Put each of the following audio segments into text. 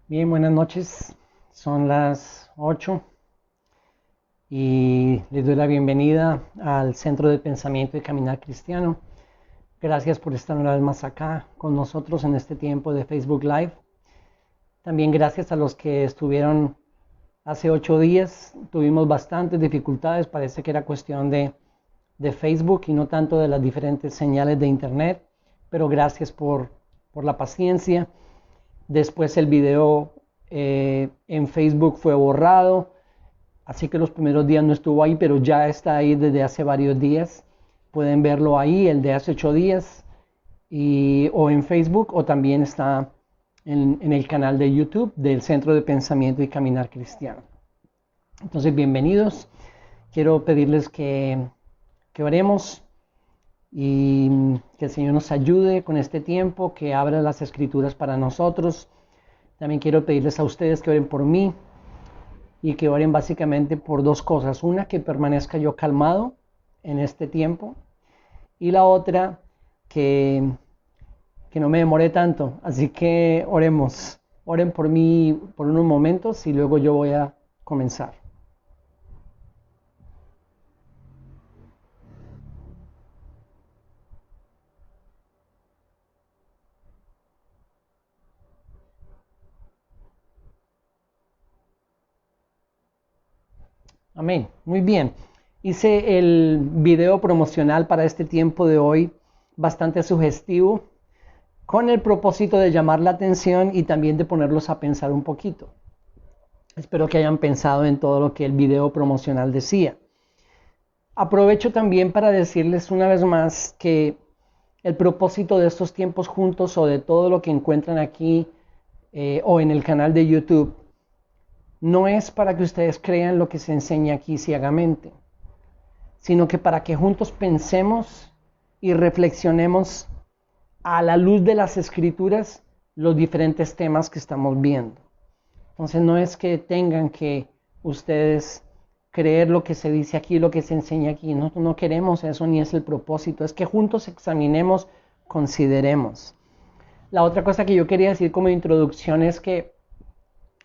Bien, buenas noches. Son las 8 y les doy la bienvenida al Centro de Pensamiento y Caminar Cristiano. Gracias por estar una vez más acá con nosotros en este tiempo de Facebook Live. También gracias a los que estuvieron hace 8 días. Tuvimos bastantes dificultades, parece que era cuestión de Facebook y no tanto de las diferentes señales de Internet, pero gracias por la paciencia. Después el video en Facebook fue borrado, así que los primeros días no estuvo ahí, pero ya está ahí desde hace varios días. Pueden verlo ahí, el de hace 8 días, o en Facebook, o también está en el canal de YouTube del Centro de Pensamiento y Caminar Cristiano. Entonces, bienvenidos. Quiero pedirles que oremos y que el Señor nos ayude con este tiempo, que abra las escrituras para nosotros. También quiero pedirles a ustedes que oren por mí y que oren básicamente por dos cosas. Una, que permanezca yo calmado en este tiempo, y la otra, que no me demore tanto. Así que oremos. Oren por mí por unos momentos y luego yo voy a comenzar. Amén. Muy bien. Hice el video promocional para este tiempo de hoy bastante sugestivo, con el propósito de llamar la atención y también de ponerlos a pensar un poquito. Espero que hayan pensado en todo lo que el video promocional decía. Aprovecho también para decirles una vez más que el propósito de estos tiempos juntos, o de todo lo que encuentran aquí o en el canal de YouTube, no es para que ustedes crean lo que se enseña aquí ciegamente, sino que para que juntos pensemos y reflexionemos a la luz de las escrituras los diferentes temas que estamos viendo. Entonces no es que tengan que ustedes creer lo que se dice aquí, lo que se enseña aquí. Nosotros no queremos eso, ni es el propósito. Es que juntos examinemos, consideremos. La otra cosa que yo quería decir como introducción es que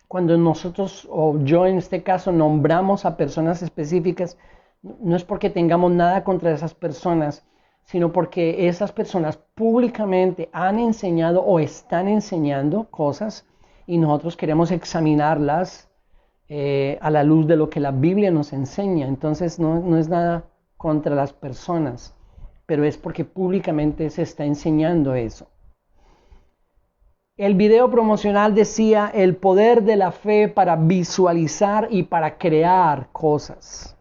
cuando nosotros, o yo en este caso, nombramos a personas específicas, no es porque tengamos nada contra esas personas, sino porque esas personas públicamente han enseñado o están enseñando cosas y nosotros queremos examinarlas a la luz de lo que la Biblia nos enseña. Entonces no es nada contra las personas, pero es porque públicamente se está enseñando eso. El video promocional decía el poder de la fe para visualizar y para crear cosas.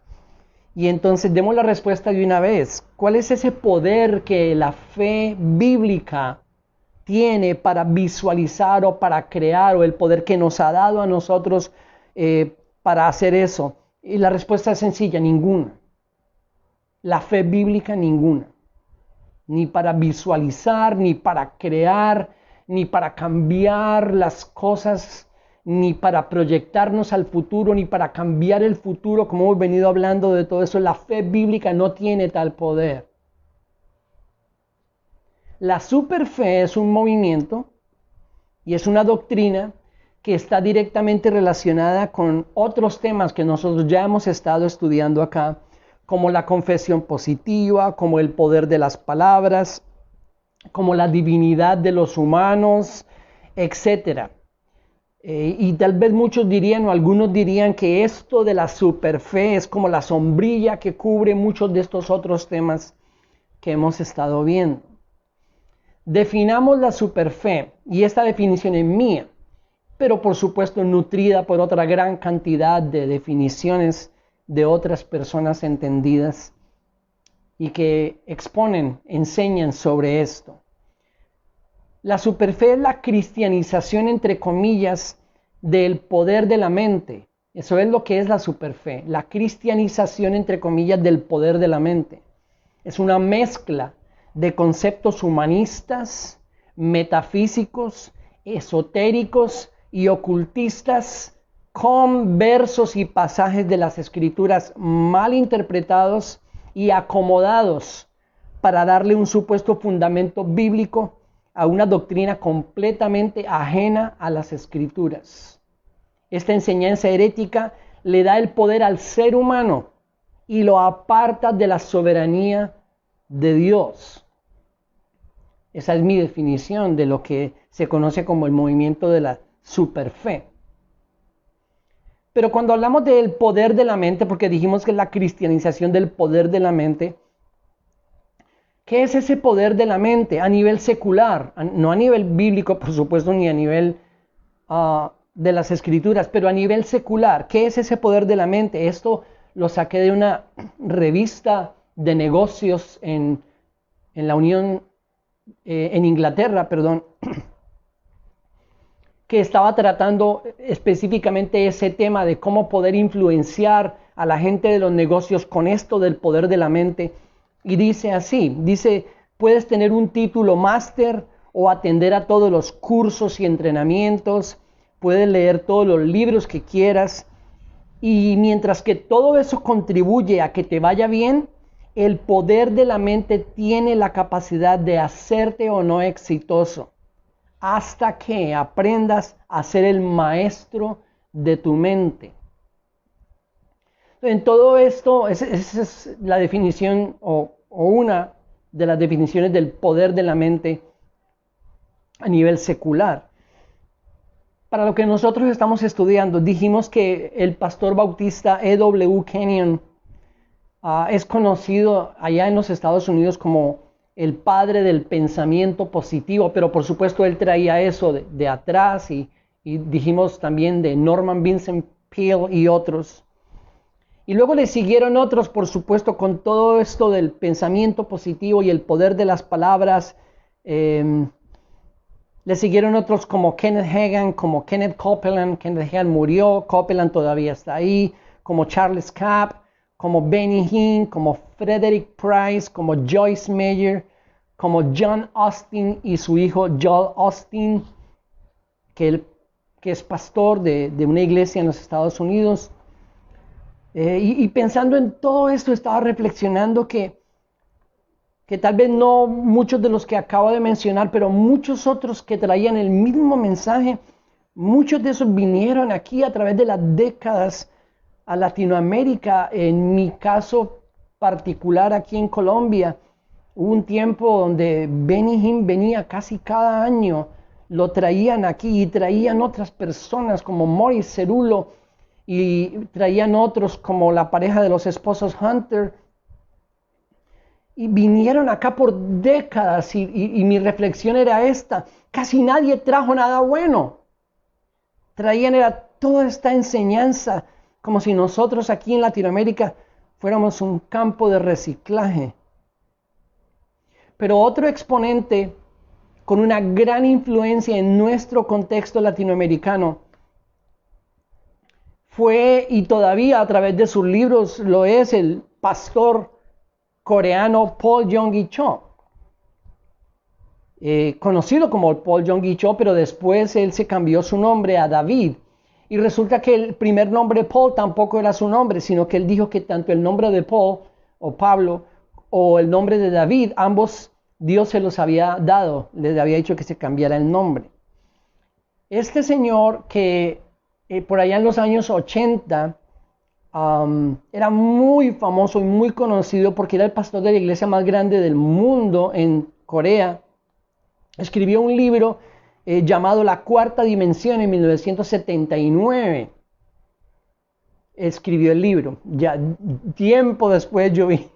Y entonces demos la respuesta de una vez. ¿Cuál es ese poder que la fe bíblica tiene para visualizar o para crear, o el poder que nos ha dado a nosotros para hacer eso? Y la respuesta es sencilla: ninguna. La fe bíblica, ninguna. Ni para visualizar, ni para crear, ni para cambiar las cosas, ni para proyectarnos al futuro, ni para cambiar el futuro, como hemos venido hablando de todo eso. La fe bíblica no tiene tal poder. La superfe es un movimiento y es una doctrina que está directamente relacionada con otros temas que nosotros ya hemos estado estudiando acá, como la confesión positiva, como el poder de las palabras, como la divinidad de los humanos, etc. Y tal vez muchos dirían, o algunos dirían, que esto de la superfe es como la sombrilla que cubre muchos de estos otros temas que hemos estado viendo. Definamos la superfe, y esta definición es mía, pero por supuesto nutrida por otra gran cantidad de definiciones de otras personas entendidas y que exponen, enseñan sobre esto. La superfe es la cristianización, entre comillas, del poder de la mente. Eso es lo que es la superfe, la cristianización, entre comillas, del poder de la mente. Es una mezcla de conceptos humanistas, metafísicos, esotéricos y ocultistas, con versos y pasajes de las escrituras mal interpretados y acomodados para darle un supuesto fundamento bíblico a una doctrina completamente ajena a las Escrituras. Esta enseñanza herética le da el poder al ser humano y lo aparta de la soberanía de Dios. Esa es mi definición de lo que se conoce como el movimiento de la superfe. Pero cuando hablamos del poder de la mente, porque dijimos que es la cristianización del poder de la mente, ¿qué es ese poder de la mente a nivel secular? No a nivel bíblico, por supuesto, ni a nivel de las Escrituras, pero a nivel secular. ¿Qué es ese poder de la mente? Esto lo saqué de una revista de negocios en la Unión, en Inglaterra, perdón, que estaba tratando específicamente ese tema de cómo poder influenciar a la gente de los negocios con esto del poder de la mente. Y dice así, puedes tener un título máster o atender a todos los cursos y entrenamientos, puedes leer todos los libros que quieras, y mientras que todo eso contribuye a que te vaya bien, el poder de la mente tiene la capacidad de hacerte o no exitoso, hasta que aprendas a ser el maestro de tu mente. En todo esto, esa es la definición o una de las definiciones del poder de la mente a nivel secular. Para lo que nosotros estamos estudiando, dijimos que el pastor bautista E.W. Kenyon es conocido allá en los Estados Unidos como el padre del pensamiento positivo, pero por supuesto él traía eso de atrás y dijimos también de Norman Vincent Peale y otros. Y luego le siguieron otros, por supuesto, con todo esto del pensamiento positivo y el poder de las palabras. Le siguieron otros como Kenneth Hagin, como Kenneth Copeland. Kenneth Hagin murió, Copeland todavía está ahí, como Charles Capp, como Benny Hinn, como Frederick Price, como Joyce Meyer, como John Austin y su hijo Joel Austin, que es pastor de una iglesia en los Estados Unidos. Y pensando en todo esto, estaba reflexionando que tal vez no muchos de los que acabo de mencionar, pero muchos otros que traían el mismo mensaje, muchos de esos vinieron aquí a través de las décadas a Latinoamérica. En mi caso particular aquí en Colombia, hubo un tiempo donde Benny Hinn venía casi cada año, lo traían aquí y traían otras personas como Morris Cerulo y traían otros como la pareja de los esposos Hunter. Y vinieron acá por décadas y mi reflexión era esta: casi nadie trajo nada bueno. Traían toda esta enseñanza como si nosotros aquí en Latinoamérica fuéramos un campo de reciclaje. Pero otro exponente con una gran influencia en nuestro contexto latinoamericano fue, y todavía a través de sus libros lo es, el pastor coreano Paul Yonggi Cho, conocido como Paul Yonggi Cho, pero después él se cambió su nombre a David, y resulta que el primer nombre Paul tampoco era su nombre, sino que él dijo que tanto el nombre de Paul o Pablo o el nombre de David, ambos Dios se los había dado, les había dicho que se cambiara el nombre. Este señor que por allá en los años 80 era muy famoso y muy conocido porque era el pastor de la iglesia más grande del mundo en Corea. Escribió un libro llamado La Cuarta Dimensión en 1979. Escribió el libro. Ya tiempo después yo vine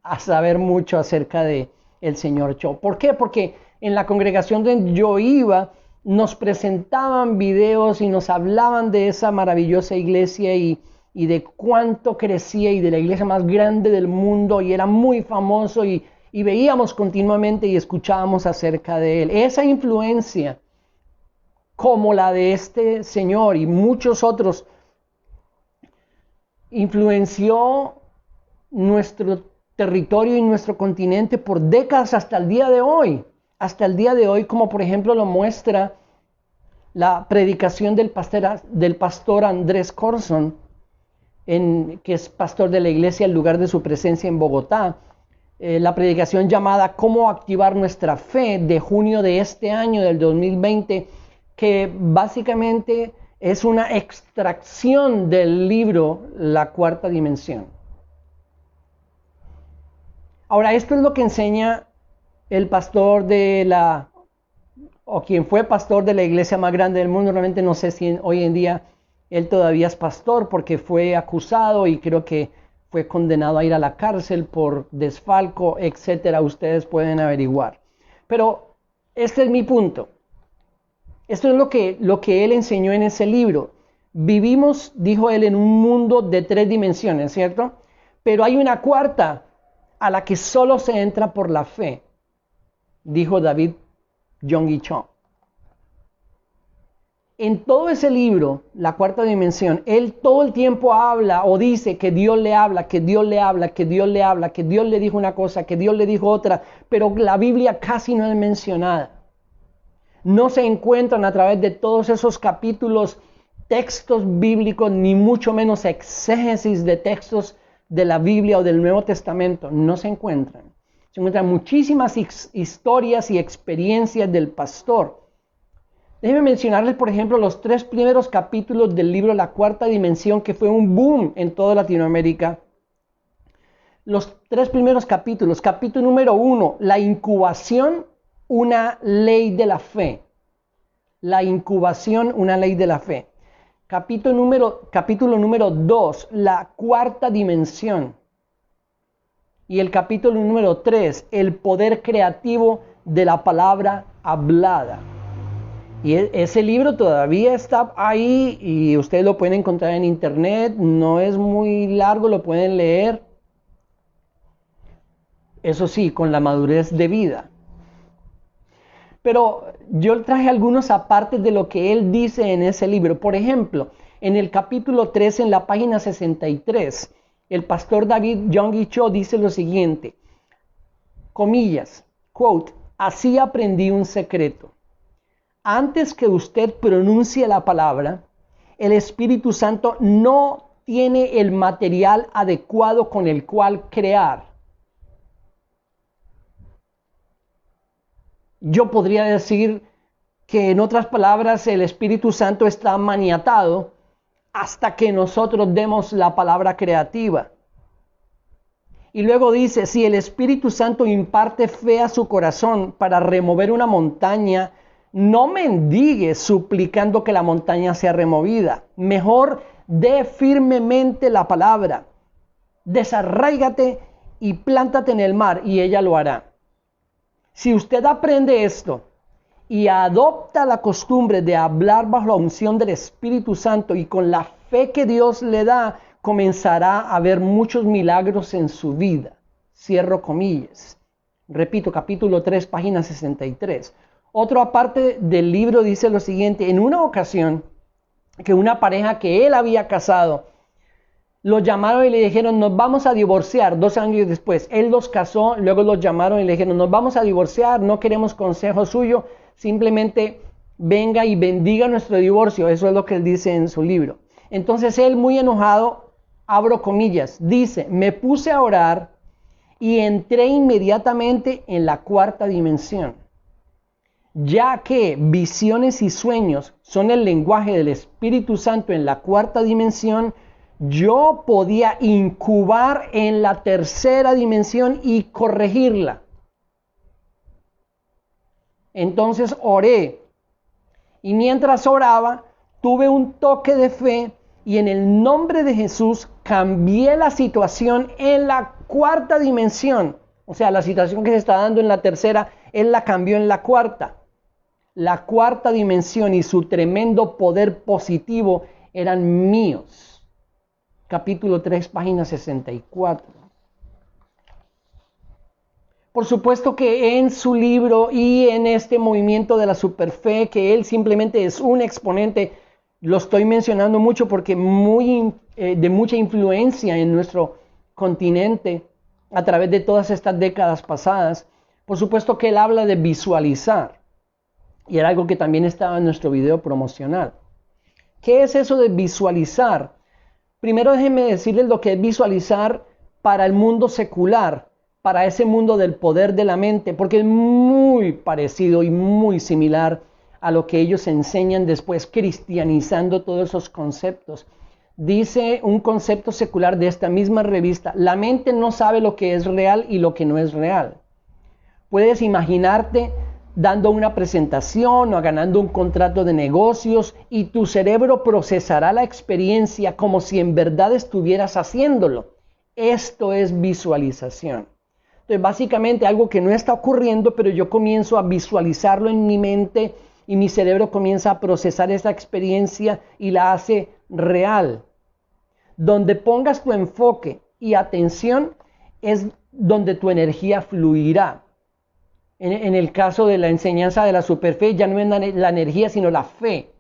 a saber mucho acerca de el señor Cho. ¿Por qué? Porque en la congregación donde yo iba nos presentaban videos y nos hablaban de esa maravillosa iglesia y de cuánto crecía y de la iglesia más grande del mundo, y era muy famoso y veíamos continuamente y escuchábamos acerca de él. Esa influencia, como la de este señor y muchos otros, influenció nuestro territorio y nuestro continente por décadas hasta el día de hoy. Hasta el día de hoy, como por ejemplo lo muestra la predicación del pastor Andrés Corson, que es pastor de la iglesia, el lugar de su presencia en Bogotá, la predicación llamada Cómo activar nuestra fe de junio de este año, del 2020, que básicamente es una extracción del libro La Cuarta Dimensión. Ahora, esto es lo que enseña el pastor o quien fue pastor de la iglesia más grande del mundo. Realmente no sé si hoy en día él todavía es pastor, porque fue acusado y creo que fue condenado a ir a la cárcel por desfalco, etcétera. Ustedes pueden averiguar. Pero este es mi punto. Esto es lo que él enseñó en ese libro. Vivimos, dijo él, en un mundo de 3 dimensiones, ¿cierto? Pero hay una cuarta a la que solo se entra por la fe, dijo David Yonggi Cho. En todo ese libro, La Cuarta Dimensión, él todo el tiempo habla o dice que Dios le habla, que Dios le habla, que Dios le habla, que Dios le dijo una cosa, que Dios le dijo otra, pero la Biblia casi no es mencionada. No se encuentran a través de todos esos capítulos textos bíblicos, ni mucho menos exégesis de textos de la Biblia o del Nuevo Testamento. No se encuentran. Se encuentran muchísimas historias y experiencias del pastor. Déjenme mencionarles, por ejemplo, los 3 primeros capítulos del libro La Cuarta Dimensión, que fue un boom en toda Latinoamérica. Los 3 primeros capítulos. Capítulo número 1, la incubación, una ley de la fe. La incubación, una ley de la fe. Capítulo número 2, la cuarta dimensión. Y el capítulo número 3, el poder creativo de la palabra hablada. Y ese libro todavía está ahí y ustedes lo pueden encontrar en internet. No es muy largo, lo pueden leer. Eso sí, con la madurez debida. Pero yo traje algunos apartes de lo que él dice en ese libro. Por ejemplo, en el capítulo 3, en la página 63, el pastor David Yonggi Cho dice lo siguiente, comillas, quote, así aprendí un secreto. Antes que usted pronuncie la palabra, el Espíritu Santo no tiene el material adecuado con el cual crear. Yo podría decir que, en otras palabras, el Espíritu Santo está maniatado hasta que nosotros demos la palabra creativa. Y luego dice, si el Espíritu Santo imparte fe a su corazón para remover una montaña, no mendigue suplicando que la montaña sea removida. Mejor dé firmemente la palabra. Desarráigate y plántate en el mar y ella lo hará. Si usted aprende esto y adopta la costumbre de hablar bajo la unción del Espíritu Santo y con la fe que Dios le da, comenzará a ver muchos milagros en su vida. Cierro comillas. Repito, capítulo 3, página 63. Otro aparte del libro dice lo siguiente. En una ocasión, que una pareja que él había casado, lo llamaron y le dijeron, nos vamos a divorciar. 2 años después, él los casó, luego los llamaron y le dijeron, nos vamos a divorciar, no queremos consejo suyo, simplemente venga y bendiga nuestro divorcio. Eso es lo que él dice en su libro. Entonces él, muy enojado, abro comillas, dice, me puse a orar y entré inmediatamente en la cuarta dimensión. Ya que visiones y sueños son el lenguaje del Espíritu Santo en la cuarta dimensión, yo podía incubar en la tercera dimensión y corregirla. Entonces oré y mientras oraba tuve un toque de fe y en el nombre de Jesús cambié la situación en la cuarta dimensión. O sea, la situación que se está dando en la tercera, él la cambió en la cuarta. La cuarta dimensión y su tremendo poder positivo eran míos. Capítulo 3, página 64. Por supuesto que en su libro y en este movimiento de la superfe, que él simplemente es un exponente, lo estoy mencionando mucho porque de mucha influencia en nuestro continente a través de todas estas décadas pasadas. Por supuesto que él habla de visualizar. Y era algo que también estaba en nuestro video promocional. ¿Qué es eso de visualizar? Primero déjenme decirles lo que es visualizar para el mundo secular. para ese mundo del poder de la mente, porque es muy parecido y muy similar a lo que ellos enseñan después, cristianizando todos esos conceptos. Dice un concepto secular de esta misma revista: la mente no sabe lo que es real y lo que no es real. Puedes imaginarte dando una presentación o ganando un contrato de negocios y tu cerebro procesará la experiencia como si en verdad estuvieras haciéndolo. Esto es visualización. Entonces, básicamente algo que no está ocurriendo, pero yo comienzo a visualizarlo en mi mente y mi cerebro comienza a procesar esa experiencia y la hace real. Donde pongas tu enfoque y atención es donde tu energía fluirá. En el caso de la enseñanza de la superfe, ya no es la energía, sino la fe.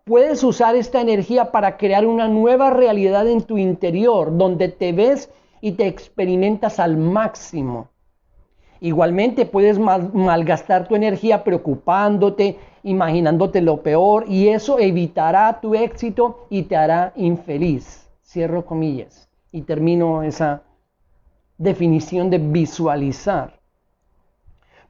Puedes usar esta energía para crear una nueva realidad en tu interior, donde te ves y te experimentas al máximo. Igualmente puedes malgastar tu energía preocupándote, imaginándote lo peor, y eso evitará tu éxito y te hará infeliz. Cierro comillas y termino esa definición de visualizar.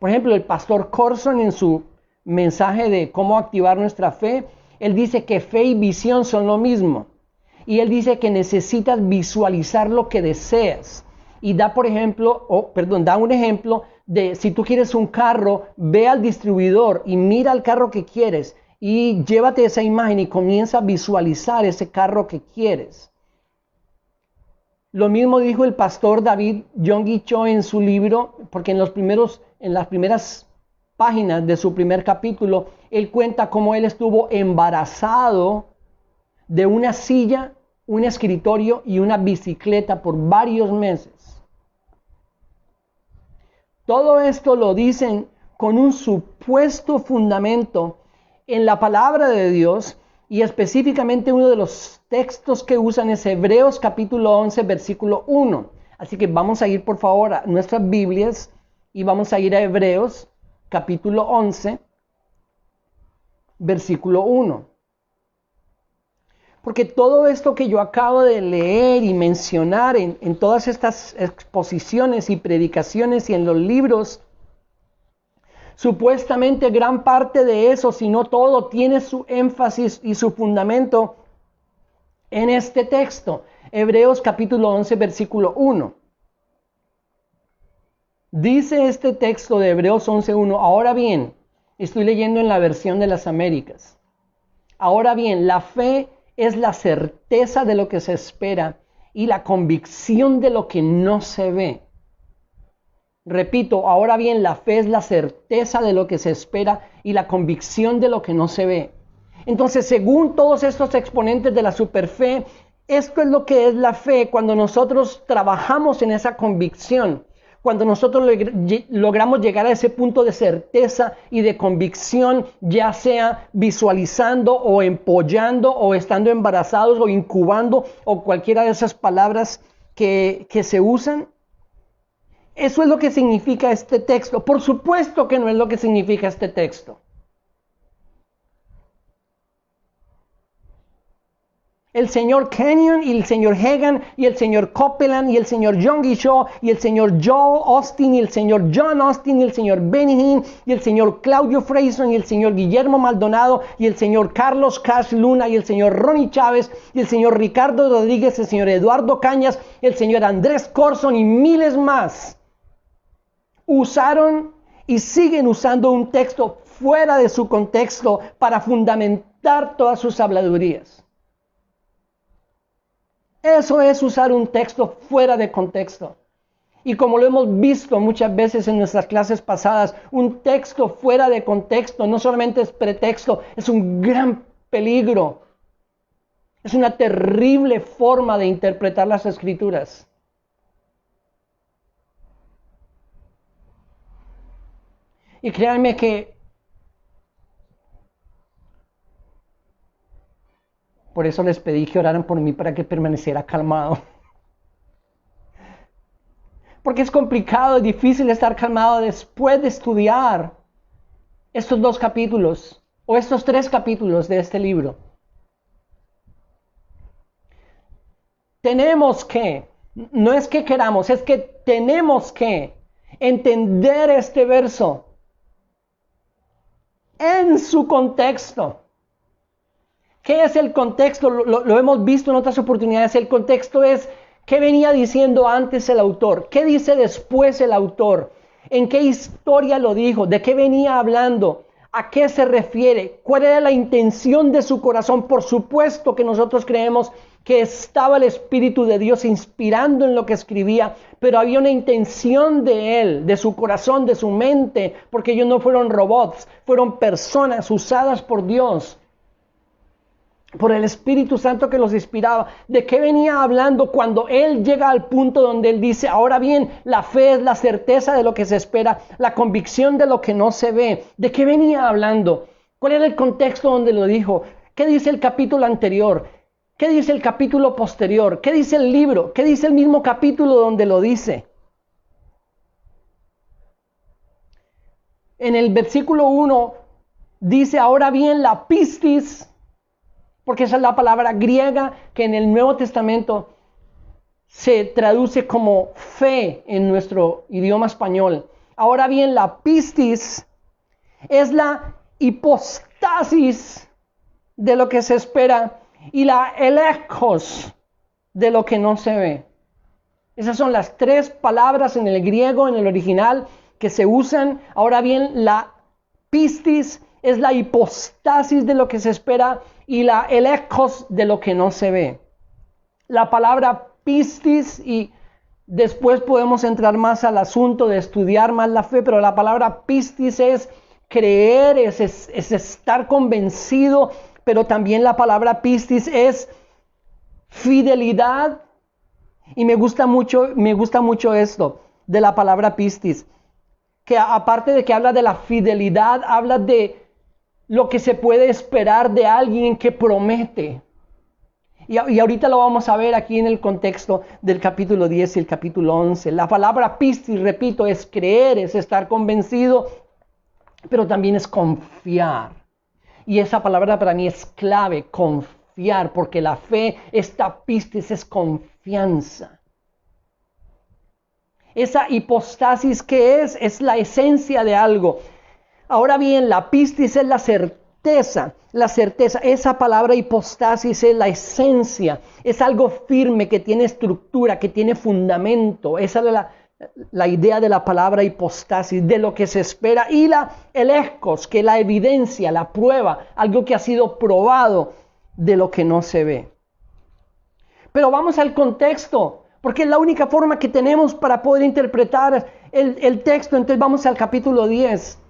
Por ejemplo, el pastor Corson, en su mensaje de cómo activar nuestra fe, él dice que fe y visión son lo mismo. Y él dice que necesitas visualizar lo que deseas. Y da un ejemplo de: si tú quieres un carro, ve al distribuidor y mira el carro que quieres y llévate esa imagen y comienza a visualizar ese carro que quieres. Lo mismo dijo el pastor David Yonggi Cho en su libro, porque en las primeras páginas de su primer capítulo, él cuenta cómo él estuvo embarazado de una silla, un escritorio y una bicicleta por varios meses. Todo esto lo dicen con un supuesto fundamento en la palabra de Dios, y específicamente uno de los textos que usan es Hebreos capítulo 11, versículo 1. Así que vamos a ir por favor a nuestras Biblias y vamos a ir a Hebreos capítulo 11, versículo 1. Porque todo esto que yo acabo de leer y mencionar en todas estas exposiciones y predicaciones y en los libros, supuestamente gran parte de eso, si no todo, tiene su énfasis y su fundamento en este texto. Hebreos capítulo 11, versículo 1. Dice este texto de Hebreos 11:1: ahora bien, estoy leyendo en la versión de las Américas. Ahora bien, la fe es la certeza de lo que se espera y la convicción de lo que no se ve. Repito, ahora bien, la fe es la certeza de lo que se espera y la convicción de lo que no se ve. Entonces, según todos estos exponentes de la superfe, esto es lo que es la fe cuando nosotros trabajamos en esa convicción. Cuando nosotros logramos llegar a ese punto de certeza y de convicción, ya sea visualizando o empollando o estando embarazados o incubando o cualquiera de esas palabras que se usan. Eso es lo que significa este texto. Por supuesto que no es lo que significa este texto. El señor Kenyon y el señor Hagan y el señor Copeland y el señor Yonggi Cho y el señor Joel Austin y el señor John Austin y el señor Benny Hinn y el señor Claudio Freyson y el señor Guillermo Maldonado y el señor Carlos Cash Luna y el señor Ronnie Chávez y el señor Ricardo Rodríguez, el señor Eduardo Cañas, el señor Andrés Corson y miles más usaron y siguen usando un texto fuera de su contexto para fundamentar todas sus habladurías. Eso es usar un texto fuera de contexto. Y como lo hemos visto muchas veces en nuestras clases pasadas, un texto fuera de contexto no solamente es pretexto, es un gran peligro. Es una terrible forma de interpretar las Escrituras. Y créanme que por eso les pedí que oraran por mí para que permaneciera calmado. Porque es complicado, es difícil estar calmado después de estudiar estos 2 capítulos o estos 3 capítulos de este libro. Tenemos que No es que queramos, es que tenemos que entender este verso en su contexto. ¿Qué es el contexto? Lo hemos visto en otras oportunidades. El contexto es qué venía diciendo antes el autor, qué dice después el autor, en qué historia lo dijo, de qué venía hablando, a qué se refiere, cuál era la intención de su corazón. Por supuesto que nosotros creemos que estaba el Espíritu de Dios inspirando en lo que escribía, pero había una intención de él, de su corazón, de su mente, porque ellos no fueron robots, fueron personas usadas por Dios, por el Espíritu Santo que los inspiraba. ¿De qué venía hablando cuando él llega al punto donde él dice, ahora bien, la fe es la certeza de lo que se espera, la convicción de lo que no se ve? ¿De qué venía hablando? ¿Cuál era el contexto donde lo dijo? ¿Qué dice el capítulo anterior? ¿Qué dice el capítulo posterior? ¿Qué dice el libro? ¿Qué dice el mismo capítulo donde lo dice? En el versículo 1 dice, ahora bien, la pistis, porque esa es la palabra griega que en el Nuevo Testamento se traduce como fe en nuestro idioma español. Ahora bien, la pistis es la hipostasis de lo que se espera y la elekos de lo que no se ve. Esas son las tres palabras en el griego, en el original, que se usan. Ahora bien, la pistis es la hipostasis de lo que se espera y la elekos de lo que no se ve. La palabra pistis, y después podemos entrar más al asunto de estudiar más la fe, pero la palabra pistis es creer, es estar convencido, pero también la palabra pistis es fidelidad. Y me gusta mucho esto de la palabra pistis, que aparte de que habla de la fidelidad, habla de lo que se puede esperar de alguien que promete. Y ahorita lo vamos a ver aquí en el contexto del capítulo 10 y el capítulo 11. La palabra pistis, repito, es creer, es estar convencido, pero también es confiar. Y esa palabra para mí es clave, confiar, porque la fe, esta pistis, es confianza. Esa hipostasis que es la esencia de algo. Ahora bien, la pistis es la certeza, esa palabra hipostasis es la esencia, es algo firme que tiene estructura, que tiene fundamento. Esa es la idea de la palabra hipostasis, de lo que se espera, y la elekos, que es la evidencia, la prueba, algo que ha sido probado de lo que no se ve. Pero vamos al contexto, porque es la única forma que tenemos para poder interpretar el texto. Entonces vamos al capítulo 10.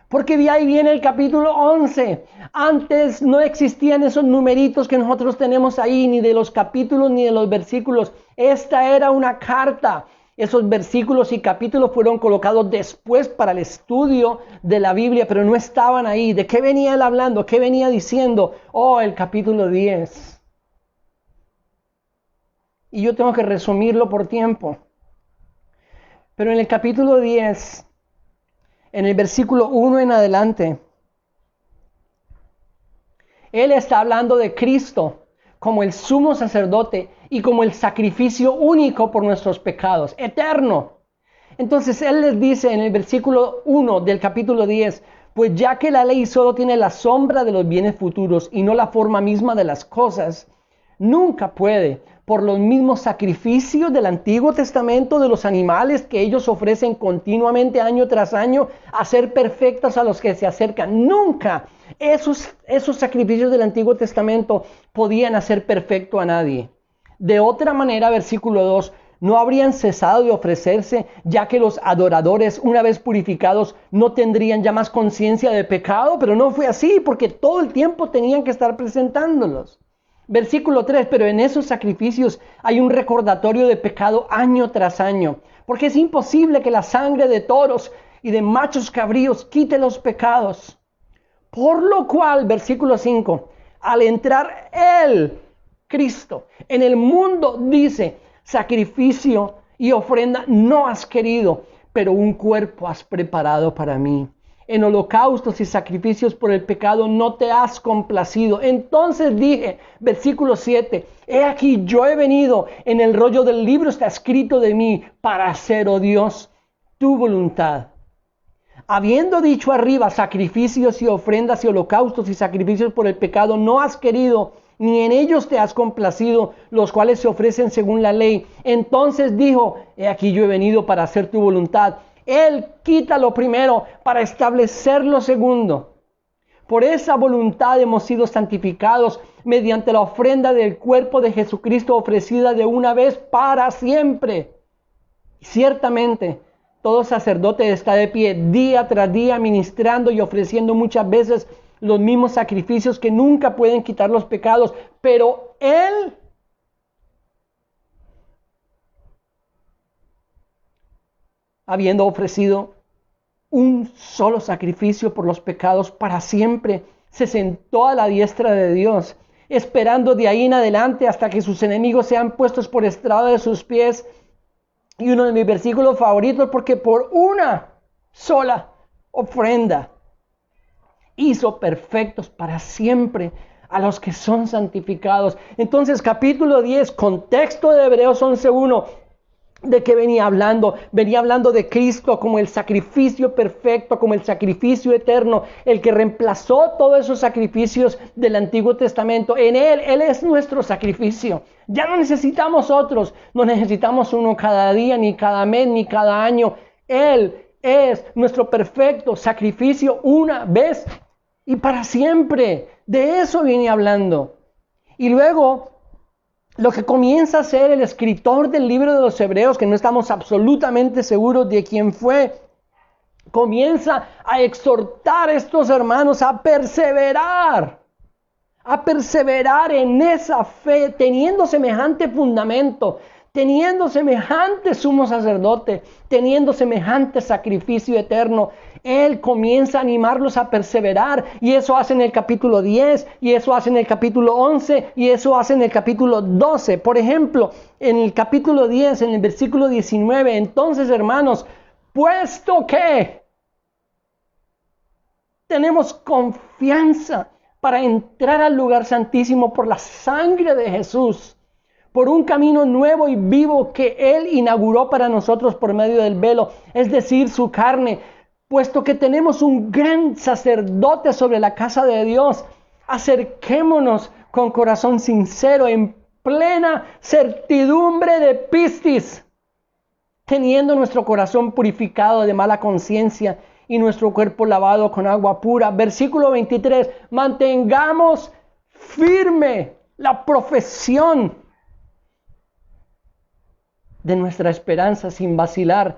Porque de ahí viene el capítulo 11. Antes no existían esos numeritos que nosotros tenemos ahí, ni de los capítulos ni de los versículos. Esta era una carta. Esos versículos y capítulos fueron colocados después para el estudio de la Biblia, pero no estaban ahí. ¿De qué venía él hablando? ¿Qué venía diciendo? Oh, el capítulo 10. Y yo tengo que resumirlo por tiempo. Pero en el capítulo 10... en el versículo 1 en adelante, él está hablando de Cristo como el sumo sacerdote y como el sacrificio único por nuestros pecados, eterno. Entonces él les dice en el versículo 1 del capítulo 10, pues ya que la ley solo tiene la sombra de los bienes futuros y no la forma misma de las cosas, nunca puede, por los mismos sacrificios del Antiguo Testamento, de los animales que ellos ofrecen continuamente año tras año, hacer perfectas a los que se acercan. Nunca esos sacrificios del Antiguo Testamento podían hacer perfecto a nadie. De otra manera, versículo 2, no habrían cesado de ofrecerse, ya que los adoradores, una vez purificados, no tendrían ya más conciencia de pecado. Pero no fue así, porque todo el tiempo tenían que estar presentándolos. Versículo 3, pero en esos sacrificios hay un recordatorio de pecado año tras año, porque es imposible que la sangre de toros y de machos cabríos quite los pecados. Por lo cual, versículo 5, al entrar él, Cristo, en el mundo, dice, sacrificio y ofrenda no has querido, pero un cuerpo has preparado para mí. En holocaustos y sacrificios por el pecado no te has complacido. Entonces dije, versículo 7, he aquí yo he venido, en el rollo del libro está escrito de mí, para hacer, oh Dios, tu voluntad. Habiendo dicho arriba, sacrificios y ofrendas y holocaustos y sacrificios por el pecado, no has querido, ni en ellos te has complacido, los cuales se ofrecen según la ley. Entonces dijo, he aquí yo he venido para hacer tu voluntad. Él quita lo primero para establecer lo segundo. Por esa voluntad hemos sido santificados mediante la ofrenda del cuerpo de Jesucristo ofrecida de una vez para siempre. Ciertamente, todo sacerdote está de pie día tras día ministrando y ofreciendo muchas veces los mismos sacrificios que nunca pueden quitar los pecados, pero Él habiendo ofrecido un solo sacrificio por los pecados para siempre, se sentó a la diestra de Dios, esperando de ahí en adelante hasta que sus enemigos sean puestos por estrado de sus pies. Y uno de mis versículos favoritos, porque por una sola ofrenda hizo perfectos para siempre a los que son santificados. Entonces, capítulo 10, contexto de Hebreos 11:1, ¿de qué venía hablando? Venía hablando de Cristo como el sacrificio perfecto, como el sacrificio eterno, el que reemplazó todos esos sacrificios del Antiguo Testamento. En Él es nuestro sacrificio. Ya no necesitamos otros, no necesitamos uno cada día, ni cada mes, ni cada año. Él es nuestro perfecto sacrificio una vez y para siempre. De eso viene hablando. Y luego, lo que comienza a hacer el escritor del libro de los Hebreos, que no estamos absolutamente seguros de quién fue, comienza a exhortar a estos hermanos a perseverar en esa fe, teniendo semejante fundamento, teniendo semejante sumo sacerdote, teniendo semejante sacrificio eterno. Él comienza a animarlos a perseverar, y eso hace en el capítulo 10, y eso hace en el capítulo 11, y eso hace en el capítulo 12. Por ejemplo, en el capítulo 10, en el versículo 19, entonces, hermanos, puesto que tenemos confianza para entrar al lugar santísimo por la sangre de Jesús, por un camino nuevo y vivo que Él inauguró para nosotros por medio del velo, es decir, su carne. Puesto que tenemos un gran sacerdote sobre la casa de Dios, acerquémonos con corazón sincero, en plena certidumbre de pistis, teniendo nuestro corazón purificado de mala conciencia y nuestro cuerpo lavado con agua pura. Versículo 23, mantengamos firme la profesión de nuestra esperanza sin vacilar,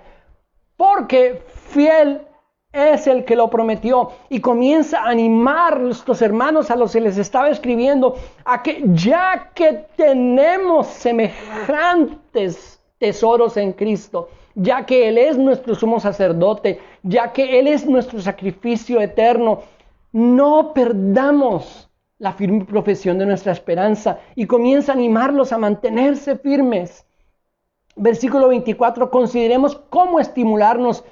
porque fiel es el que lo prometió. Y comienza a animar a estos hermanos a los que les estaba escribiendo a que ya que tenemos semejantes tesoros en Cristo, ya que Él es nuestro sumo sacerdote, ya que Él es nuestro sacrificio eterno, no perdamos la firme profesión de nuestra esperanza. Y comienza a animarlos a mantenerse firmes. Versículo 24, consideremos cómo estimularnos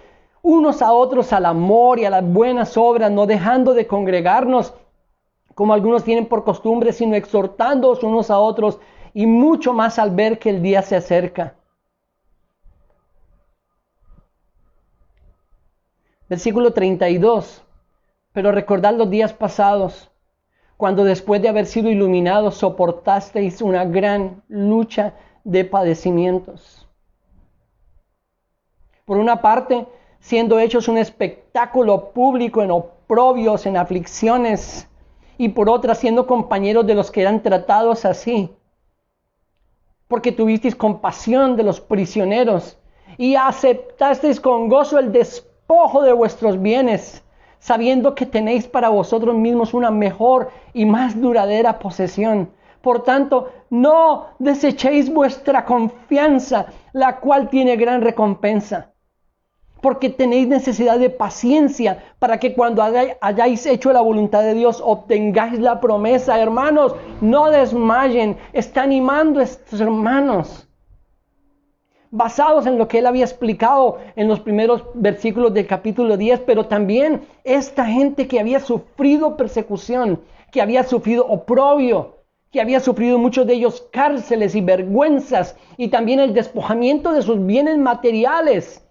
unos a otros al amor y a las buenas obras, no dejando de congregarnos como algunos tienen por costumbre, sino exhortándoos unos a otros, y mucho más al ver que el día se acerca. Versículo 32, pero recordad los días pasados, cuando después de haber sido iluminados soportasteis una gran lucha de padecimientos. Por una parte, siendo hechos un espectáculo público en oprobios, en aflicciones, y por otra, siendo compañeros de los que eran tratados así, porque tuvisteis compasión de los prisioneros y aceptasteis con gozo el despojo de vuestros bienes, sabiendo que tenéis para vosotros mismos una mejor y más duradera posesión. Por tanto, no desechéis vuestra confianza, la cual tiene gran recompensa, porque tenéis necesidad de paciencia para que cuando hayáis hecho la voluntad de Dios obtengáis la promesa. Hermanos, no desmayen. Está animando a estos hermanos basados en lo que él había explicado en los primeros versículos del capítulo 10, pero también esta gente que había sufrido persecución, que había sufrido oprobio, que había sufrido muchos de ellos cárceles y vergüenzas, y también el despojamiento de sus bienes materiales.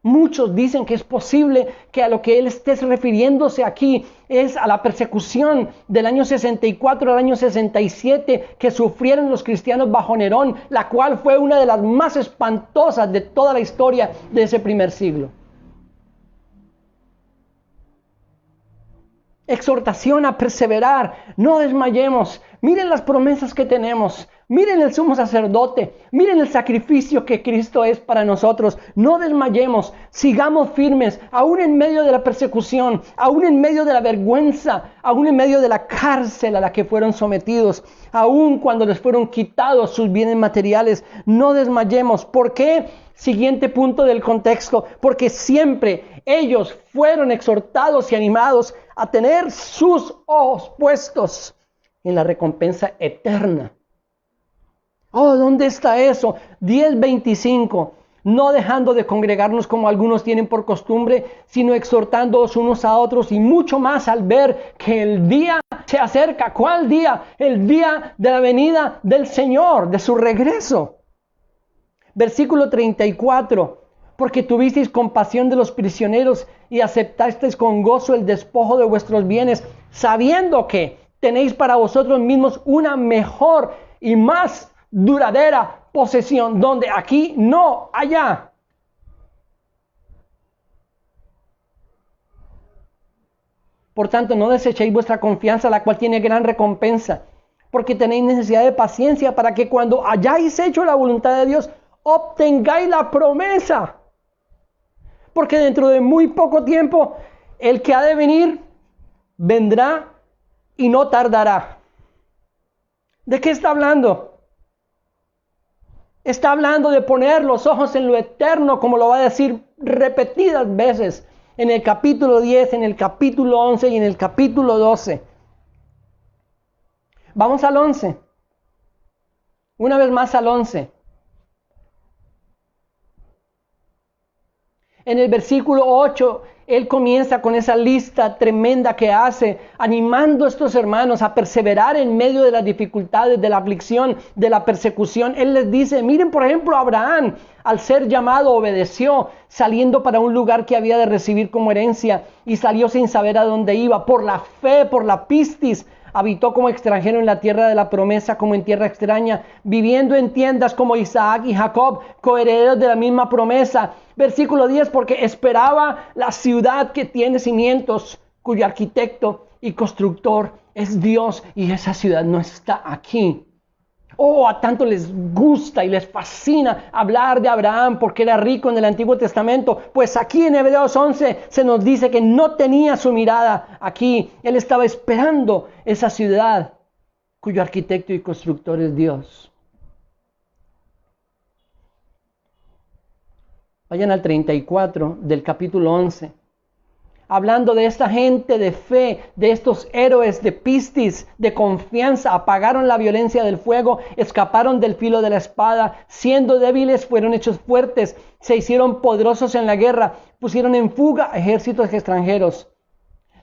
Muchos dicen que es posible que a lo que él esté refiriéndose aquí es a la persecución del año 64 al año 67 que sufrieron los cristianos bajo Nerón, la cual fue una de las más espantosas de toda la historia de ese primer siglo. Exhortación a perseverar, no desmayemos. Miren las promesas que tenemos. Miren el sumo sacerdote. Miren el sacrificio que Cristo es para nosotros. No desmayemos. Sigamos firmes, aún en medio de la persecución, aún en medio de la vergüenza, aún en medio de la cárcel a la que fueron sometidos, aún cuando les fueron quitados sus bienes materiales. No desmayemos. ¿Por qué? Siguiente punto del contexto. Porque siempre ellos fueron exhortados y animados a tener sus ojos puestos en la recompensa eterna. Oh, ¿dónde está eso? 10:25. No dejando de congregarnos como algunos tienen por costumbre, sino exhortándoos unos a otros, y mucho más al ver que el día se acerca. ¿Cuál día? El día de la venida del Señor, de su regreso. Versículo 34. Porque tuvisteis compasión de los prisioneros y aceptasteis con gozo el despojo de vuestros bienes, sabiendo que tenéis para vosotros mismos una mejor y más duradera posesión, donde aquí no, allá. Por tanto, no desechéis vuestra confianza, la cual tiene gran recompensa, porque tenéis necesidad de paciencia para que cuando hayáis hecho la voluntad de Dios, obtengáis la promesa. Porque dentro de muy poco tiempo, el que ha de venir, vendrá y no tardará. ¿De qué está hablando? Está hablando de poner los ojos en lo eterno, como lo va a decir repetidas veces en el capítulo 10, en el capítulo 11 y en el capítulo 12. Vamos al 11. Una vez más al 11. En el versículo 8, él comienza con esa lista tremenda que hace, animando a estos hermanos a perseverar en medio de las dificultades, de la aflicción, de la persecución. Él les dice, miren por ejemplo Abraham, al ser llamado obedeció, saliendo para un lugar que había de recibir como herencia, y salió sin saber a dónde iba. Por la fe, por la pistis, habitó como extranjero en la tierra de la promesa, como en tierra extraña, viviendo en tiendas como Isaac y Jacob, coherederos de la misma promesa. Versículo 10, porque esperaba la ciudad que tiene cimientos, cuyo arquitecto y constructor es Dios, y esa ciudad no está aquí. Oh, a tanto les gusta y les fascina hablar de Abraham porque era rico en el Antiguo Testamento. Pues aquí en Hebreos 11 se nos dice que no tenía su mirada aquí. Él estaba esperando esa ciudad cuyo arquitecto y constructor es Dios. Vayan al 34 del capítulo 11. Hablando de esta gente de fe, de estos héroes de pistis, de confianza, apagaron la violencia del fuego, escaparon del filo de la espada, siendo débiles fueron hechos fuertes, se hicieron poderosos en la guerra, pusieron en fuga ejércitos extranjeros.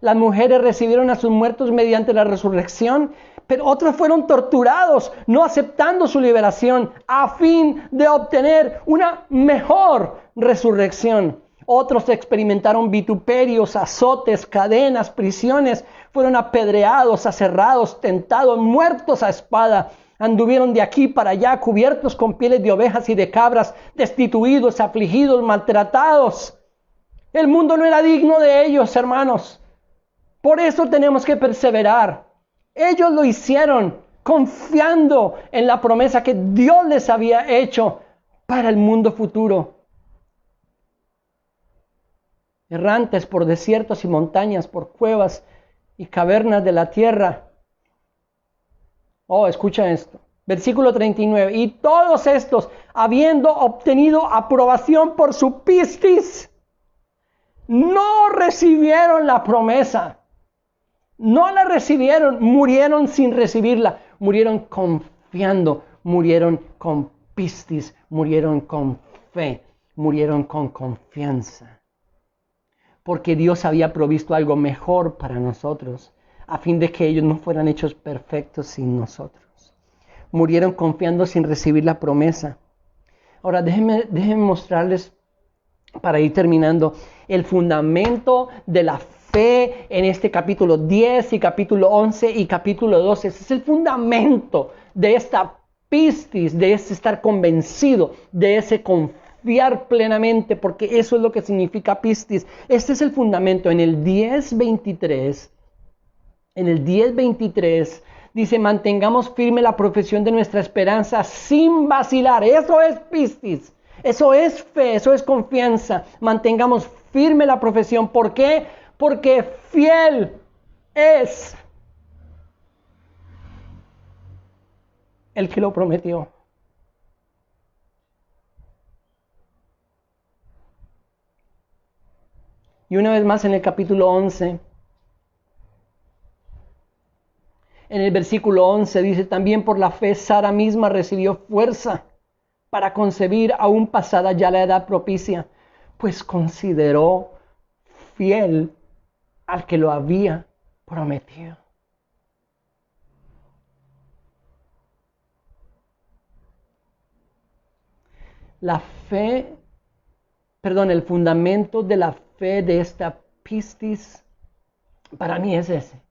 Las mujeres recibieron a sus muertos mediante la resurrección, pero otros fueron torturados, no aceptando su liberación, a fin de obtener una mejor resurrección. Otros experimentaron vituperios, azotes, cadenas, prisiones, fueron apedreados, aserrados, tentados, muertos a espada. Anduvieron de aquí para allá, cubiertos con pieles de ovejas y de cabras, destituidos, afligidos, maltratados. El mundo no era digno de ellos, hermanos. Por eso tenemos que perseverar. Ellos lo hicieron confiando en la promesa que Dios les había hecho para el mundo futuro. Errantes por desiertos y montañas, por cuevas y cavernas de la tierra. Oh, escucha esto. Versículo 39. Y todos estos, habiendo obtenido aprobación por su pistis, no recibieron la promesa. No la recibieron, murieron sin recibirla. Murieron confiando, murieron con pistis murieron con fe, murieron con confianza. Porque Dios había provisto algo mejor para nosotros, a fin de que ellos no fueran hechos perfectos sin nosotros. Murieron confiando sin recibir la promesa. Ahora déjenme mostrarles, para ir terminando, el fundamento de la fe en este capítulo 10 y capítulo 11 y capítulo 12. Ese es el fundamento de esta pistis, de ese estar convencido, de ese confiar plenamente, porque eso es lo que significa pistis. Este es el fundamento. En el 10:23, dice: mantengamos firme la profesión de nuestra esperanza sin vacilar. Eso es pistis. Eso es fe, eso es confianza. Mantengamos firme la profesión. ¿Por qué? Porque fiel es el que lo prometió. Y una vez más en el capítulo 11, en el versículo 11 dice: también por la fe Sara misma recibió fuerza para concebir aún pasada ya la edad propicia, pues consideró fiel al que lo había prometido. El fundamento de la fe de esta pistis para mí es ese.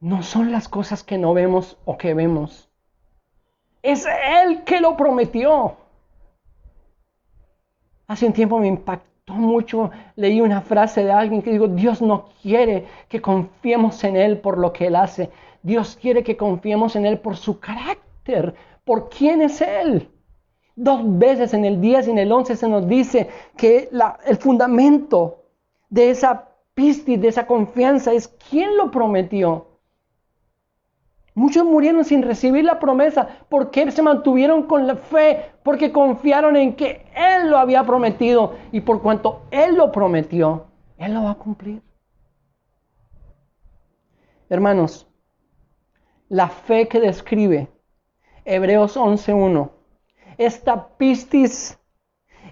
No son las cosas que no vemos o que vemos. Es Él que lo prometió. Hace un tiempo me impactó mucho. Leí una frase de alguien que dijo: Dios no quiere que confiemos en Él por lo que Él hace. Dios quiere que confiemos en Él por su carácter, por quién es Él. 2 veces en el 10 y en el 11 se nos dice que el fundamento de esa pistis, de esa confianza, es quién lo prometió. Muchos murieron sin recibir la promesa. ¿Por qué se mantuvieron con la fe? Porque confiaron en que Él lo había prometido. Y por cuanto Él lo prometió, Él lo va a cumplir. Hermanos, la fe que describe Hebreos 11:1, esta pistis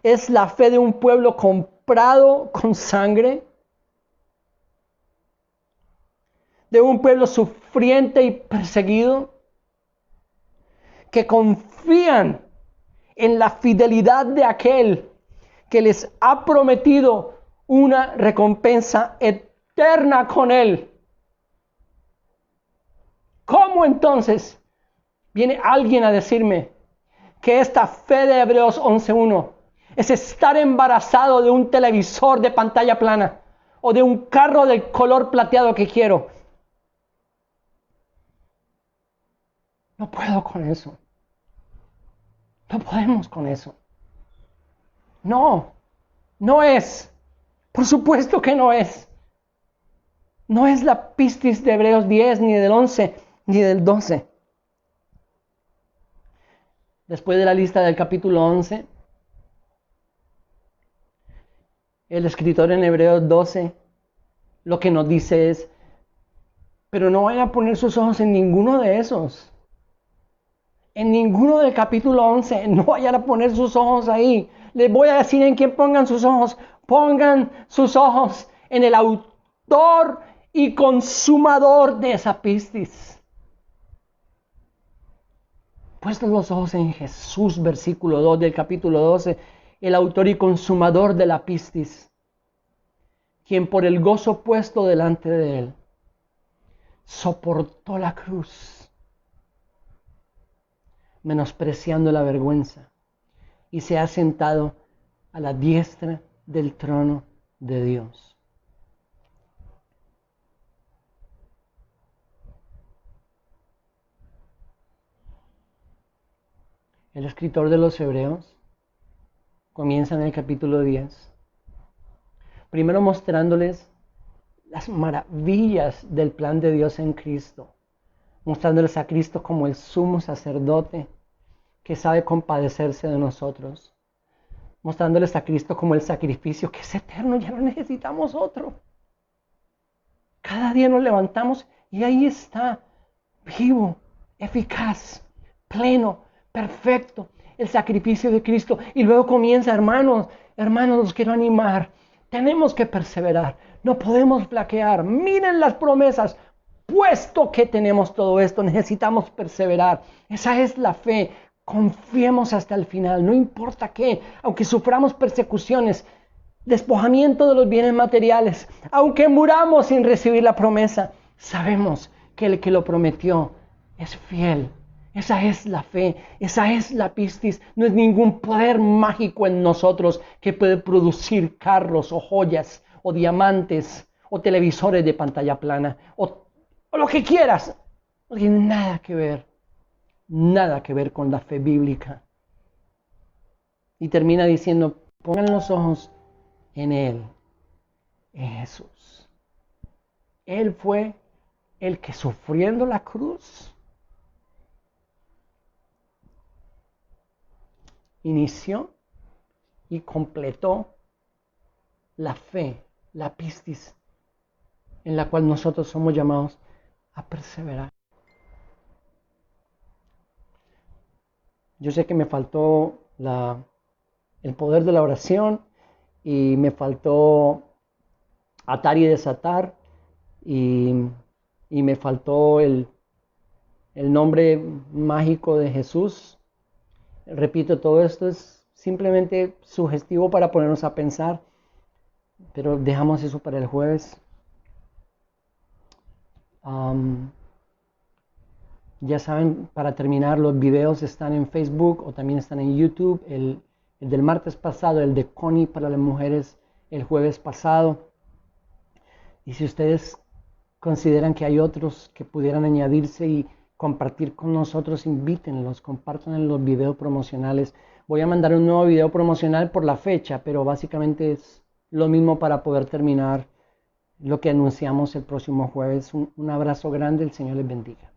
es la fe de un pueblo comprado con sangre, de un pueblo sufriente y perseguido, que confían en la fidelidad de aquel que les ha prometido una recompensa eterna con Él. ¿Cómo entonces viene alguien a decirme que esta fe de Hebreos 11:1 es estar embarazado de un televisor de pantalla plana o de un carro del color plateado que quiero? No puedo con eso. No podemos con eso. No es. Por supuesto que no es. No es la pistis de Hebreos 10, ni del 11, ni del 12. Después de la lista del capítulo 11, el escritor en Hebreos 12 lo que nos dice es: pero no vayan a poner sus ojos en ninguno de esos. En ninguno del capítulo 11, no vayan a poner sus ojos ahí. Les voy a decir en quién pongan sus ojos. Pongan sus ojos en el autor y consumador de esa pistis. Puestos los ojos en Jesús, versículo 2 del capítulo 12, el autor y consumador de la pistis, quien por el gozo puesto delante de Él soportó la cruz, menospreciando la vergüenza, y se ha sentado a la diestra del trono de Dios. El escritor de los Hebreos comienza en el capítulo 10, primero mostrándoles las maravillas del plan de Dios en Cristo, mostrándoles a Cristo como el sumo sacerdote que sabe compadecerse de nosotros, mostrándoles a Cristo como el sacrificio que es eterno, ya no necesitamos otro. Cada día nos levantamos y ahí está, vivo, eficaz, pleno, perfecto, el sacrificio de Cristo. Y luego comienza, hermanos, los quiero animar. Tenemos que perseverar, no podemos flaquear. Miren las promesas. Puesto que tenemos todo esto, necesitamos perseverar. Esa es la fe. Confiemos hasta el final, no importa qué, aunque suframos persecuciones, despojamiento de los bienes materiales, aunque muramos sin recibir la promesa, sabemos que el que lo prometió es fiel. Esa es la fe, esa es la pistis. No es ningún poder mágico en nosotros que puede producir carros o joyas o diamantes o televisores de pantalla plana o lo que quieras. No tiene nada que ver con la fe bíblica. Y termina diciendo, pongan los ojos en Él, en Jesús. Él fue el que sufriendo la cruz inició y completó la fe, la pistis, en la cual nosotros somos llamados a perseverar. Yo sé que me faltó el poder de la oración y me faltó atar y desatar y me faltó el nombre mágico de Jesús. Repito, todo esto es simplemente sugestivo para ponernos a pensar, pero dejamos eso para el jueves. Ya saben, para terminar, los videos están en Facebook o también están en YouTube. El del martes pasado, el de Connie para las mujeres, el jueves pasado. Y si ustedes consideran que hay otros que pudieran añadirse y compartir con nosotros, invítenlos, compartan los videos promocionales. Voy a mandar un nuevo video promocional por la fecha, pero básicamente es lo mismo para poder terminar lo que anunciamos el próximo jueves. Un abrazo grande, el Señor les bendiga.